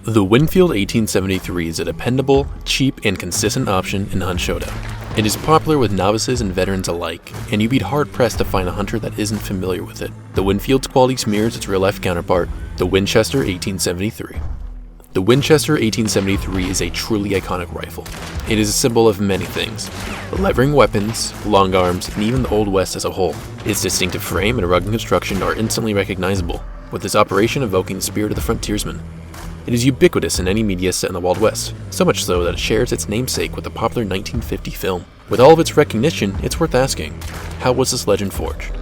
The Winfield 1873 is a dependable, cheap, and consistent option in Hunt Showdown. It is popular with novices and veterans alike, and you'd be hard-pressed to find a hunter that isn't familiar with it. The Winfield's qualities mirrors its real-life counterpart, the Winchester 1873. The Winchester 1873 is a truly iconic rifle. It is a symbol of many things: levering weapons, long arms, and even the Old West as a whole. Its distinctive frame and rugged construction are instantly recognizable, with this operation evoking the spirit of the frontiersman. It is ubiquitous in any media set in the Wild West, so much so that it shares its namesake with the popular 1950 film. With all of its recognition, it's worth asking, how was this legend forged?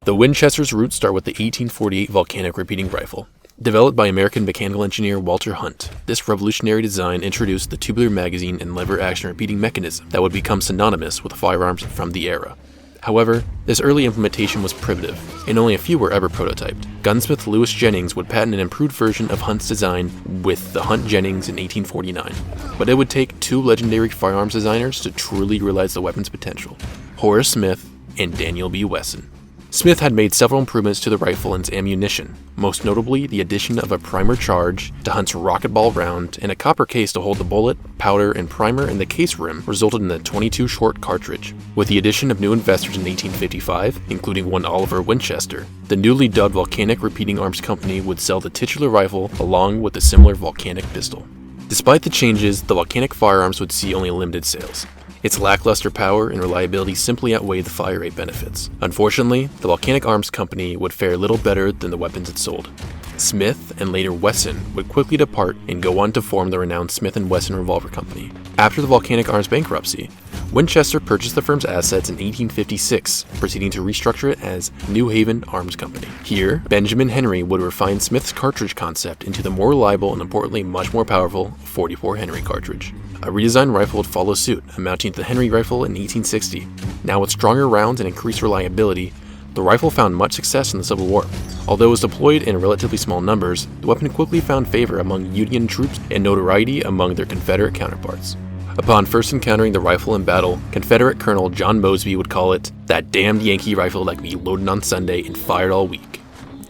The Winchester's roots start with the 1848 volcanic repeating rifle. Developed by American mechanical engineer Walter Hunt, this revolutionary design introduced the tubular magazine and lever action repeating mechanism that would become synonymous with firearms from the era. However, this early implementation was primitive, and only a few were ever prototyped. Gunsmith Lewis Jennings would patent an improved version of Hunt's design with the Hunt Jennings in 1849, but it would take two legendary firearms designers to truly realize the weapon's potential: Horace Smith and Daniel B. Wesson. Smith had made several improvements to the rifle and its ammunition, most notably the addition of a primer charge to Hunt's rocket ball round and a copper case to hold the bullet, powder, and primer, and the case rim resulted in the .22 short cartridge. With the addition of new investors in 1855, including one Oliver Winchester, the newly dubbed Volcanic Repeating Arms Company would sell the titular rifle along with the similar Volcanic pistol. Despite the changes, the Volcanic firearms would see only limited sales. Its lackluster power and reliability simply outweighed the fire rate benefits. Unfortunately, the Volcanic Arms Company would fare little better than the weapons it sold. Smith and later Wesson would quickly depart and go on to form the renowned Smith & Wesson Revolver Company. After the Volcanic Arms bankruptcy, Winchester purchased the firm's assets in 1856, proceeding to restructure it as New Haven Arms Company. Here, Benjamin Henry would refine Smith's cartridge concept into the more reliable and importantly much more powerful 44 Henry cartridge. A redesigned rifle would follow suit, amounting to the Henry rifle in 1860. Now with stronger rounds and increased reliability, the rifle found much success in the Civil War. Although it was deployed in relatively small numbers, the weapon quickly found favor among Union troops and notoriety among their Confederate counterparts. Upon first encountering the rifle in battle, Confederate Colonel John Mosby would call it "that damned Yankee rifle that can be loaded on Sunday and fired all week."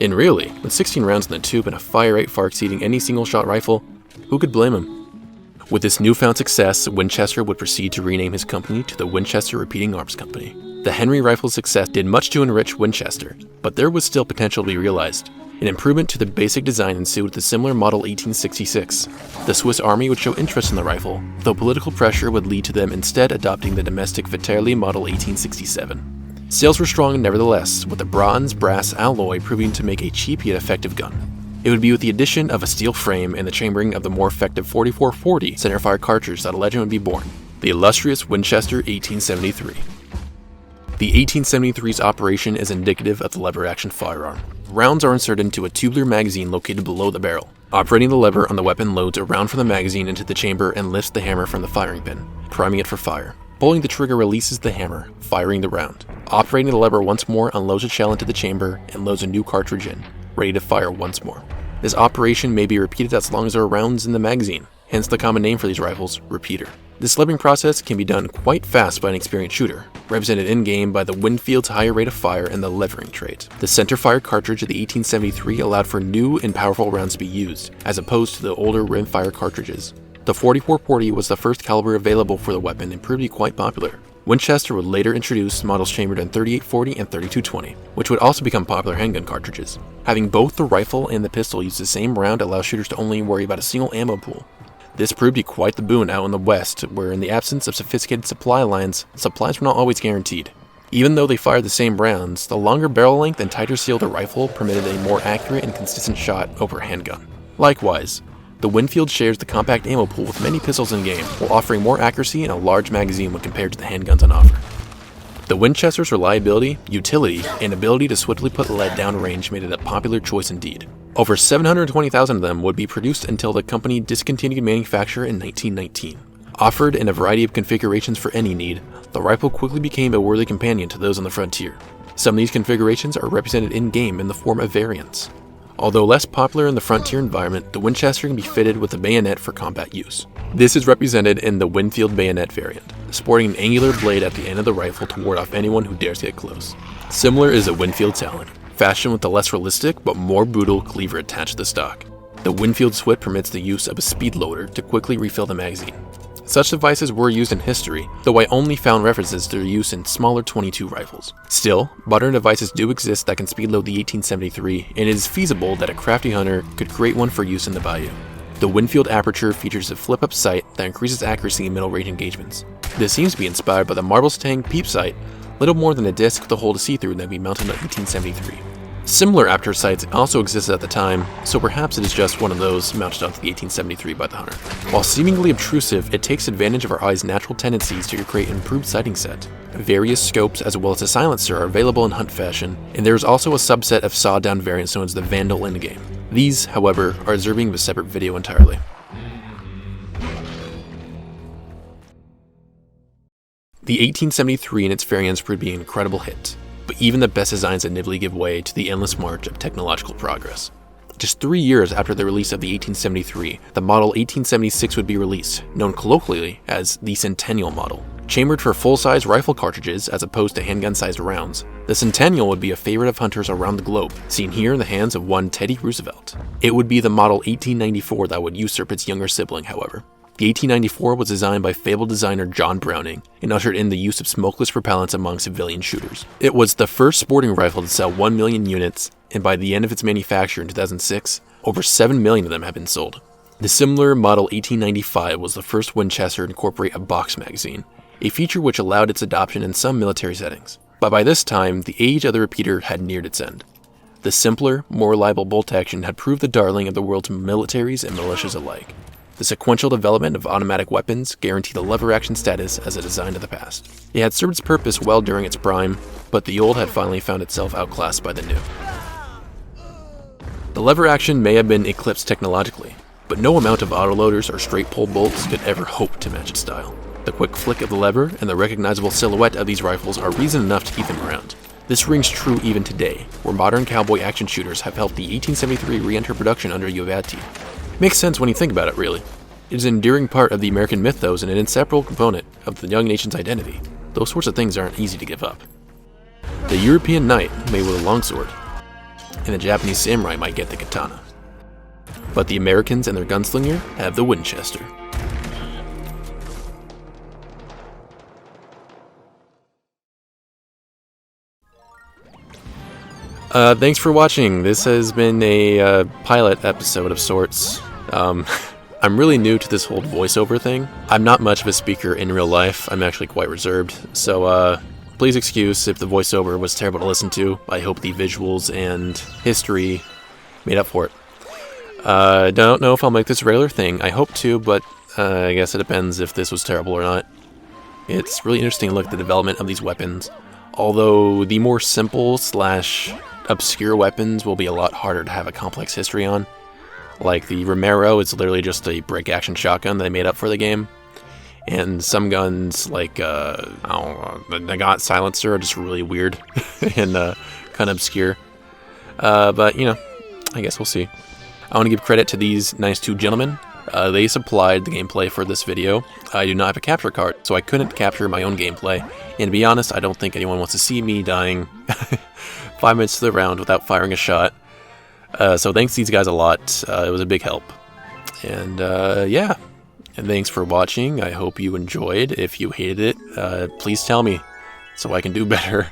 And really, with 16 rounds in the tube and a fire rate far exceeding any single-shot rifle, who could blame him? With this newfound success, Winchester would proceed to rename his company to the Winchester Repeating Arms Company. The Henry rifle's success did much to enrich Winchester, but there was still potential to be realized. An improvement to the basic design ensued with the similar Model 1866. The Swiss Army would show interest in the rifle, though political pressure would lead to them instead adopting the domestic Viterli Model 1867. Sales were strong nevertheless, with the bronze-brass alloy proving to make a cheap yet effective gun. It would be with the addition of a steel frame and the chambering of the more effective 4440 centerfire cartridge that a legend would be born: the illustrious Winchester 1873. The 1873's operation is indicative of the lever-action firearm. Rounds are inserted into a tubular magazine located below the barrel. Operating the lever on the weapon loads a round from the magazine into the chamber and lifts the hammer from the firing pin, priming it for fire. Pulling the trigger releases the hammer, firing the round. Operating the lever once more unloads a shell into the chamber and loads a new cartridge in, ready to fire once more. This operation may be repeated as long as there are rounds in the magazine, hence the common name for these rifles, repeater. This levering process can be done quite fast by an experienced shooter, represented in-game by the Winfield's higher rate of fire and the levering trait. The center-fire cartridge of the 1873 allowed for new and powerful rounds to be used, as opposed to the older rimfire cartridges. The 4440 was the first caliber available for the weapon and proved to be quite popular. Winchester would later introduce models chambered in 3840 and 3220, which would also become popular handgun cartridges. Having both the rifle and the pistol use the same round allows shooters to only worry about a single ammo pool. This proved to be quite the boon out in the West, where in the absence of sophisticated supply lines, supplies were not always guaranteed. Even though they fired the same rounds, the longer barrel length and tighter seal of the rifle permitted a more accurate and consistent shot over a handgun. Likewise, the Winfield shares the compact ammo pool with many pistols in-game, while offering more accuracy and a large magazine when compared to the handguns on offer. The Winchester's reliability, utility, and ability to swiftly put lead downrange made it a popular choice indeed. Over 720,000 of them would be produced until the company discontinued manufacture in 1919. Offered in a variety of configurations for any need, the rifle quickly became a worthy companion to those on the frontier. Some of these configurations are represented in-game in the form of variants. Although less popular in the frontier environment, the Winchester can be fitted with a bayonet for combat use. This is represented in the Winfield bayonet variant, sporting an angular blade at the end of the rifle to ward off anyone who dares get close. Similar is the Winfield Talon, fashioned with a less realistic but more brutal cleaver attached to the stock. The Winfield Swit permits the use of a speed loader to quickly refill the magazine. Such devices were used in history, though I only found references to their use in smaller .22 rifles. Still, modern devices do exist that can speedload the 1873, and it is feasible that a crafty hunter could create one for use in the bayou. The Winfield Aperture features a flip-up sight that increases accuracy in middle-range engagements. This seems to be inspired by the Marble-Stang peep sight, little more than a disc with a hole to see through that would be mounted on the 1873. Similar aperture sights also existed at the time, so perhaps it is just one of those mounted onto the 1873 by the hunter. While seemingly obtrusive, it takes advantage of our eye's natural tendencies to create an improved sighting set. Various scopes as well as a silencer are available in hunt fashion, and there is also a subset of sawed-down variants known as the Vandal endgame. These, however, are deserving of a separate video entirely. The 1873 and its variants proved to be an incredible hit, but even the best designs inevitably give way to the endless march of technological progress. Just 3 years after the release of the 1873, the model 1876 would be released, known colloquially as the Centennial model. Chambered for full-size rifle cartridges as opposed to handgun-sized rounds, the Centennial would be a favorite of hunters around the globe, seen here in the hands of one Teddy Roosevelt. It would be the model 1894 that would usurp its younger sibling, however. The 1894 was designed by fabled designer John Browning and ushered in the use of smokeless propellants among civilian shooters. It was the first sporting rifle to sell 1 million units, and by the end of its manufacture in 2006, over 7 million of them have been sold. The similar model 1895 was the first Winchester to incorporate a box magazine, a feature which allowed its adoption in some military settings. But by this time, the age of the repeater had neared its end. The simpler, more reliable bolt action had proved the darling of the world's militaries and militias alike. The sequential development of automatic weapons guaranteed a lever-action status as a design of the past. It had served its purpose well during its prime, but the old had finally found itself outclassed by the new. The lever action may have been eclipsed technologically, but no amount of autoloaders or straight pull bolts could ever hope to match its style. The quick flick of the lever and the recognizable silhouette of these rifles are reason enough to keep them around. This rings true even today, where modern cowboy action shooters have helped the 1873 re-enter production under Uvalde. Makes sense when you think about it, really. It is an enduring part of the American mythos and an inseparable component of the young nation's identity. Those sorts of things aren't easy to give up. The European knight may wield a longsword, and the Japanese samurai might get the katana. But the Americans and their gunslinger have the Winchester. Thanks for watching. This has been a pilot episode of sorts. I'm really new to this whole voiceover thing. I'm not much of a speaker in real life. I'm actually quite reserved. So, please excuse if the voiceover was terrible to listen to. I hope the visuals and history made up for it. Don't know if I'll make this a regular thing. I hope to, but I guess it depends if this was terrible or not. It's really interesting to look at the development of these weapons. Although the more simple / obscure weapons will be a lot harder to have a complex history on. Like the Romero is literally just a break-action shotgun they made up for the game. And some guns, like, the Nagant silencer, are just really weird and kind of obscure. But, you know, I guess we'll see. I want to give credit to these nice two gentlemen. They supplied the gameplay for this video. I do not have a capture card, so I couldn't capture my own gameplay. And to be honest, I don't think anyone wants to see me dying 5 minutes to the round without firing a shot. So thanks to these guys a lot. It was a big help. And yeah, and thanks for watching. I hope you enjoyed. If you hated it, please tell me so I can do better.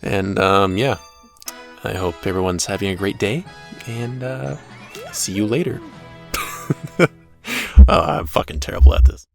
And yeah, I hope everyone's having a great day, and see you later. Oh, I'm fucking terrible at this.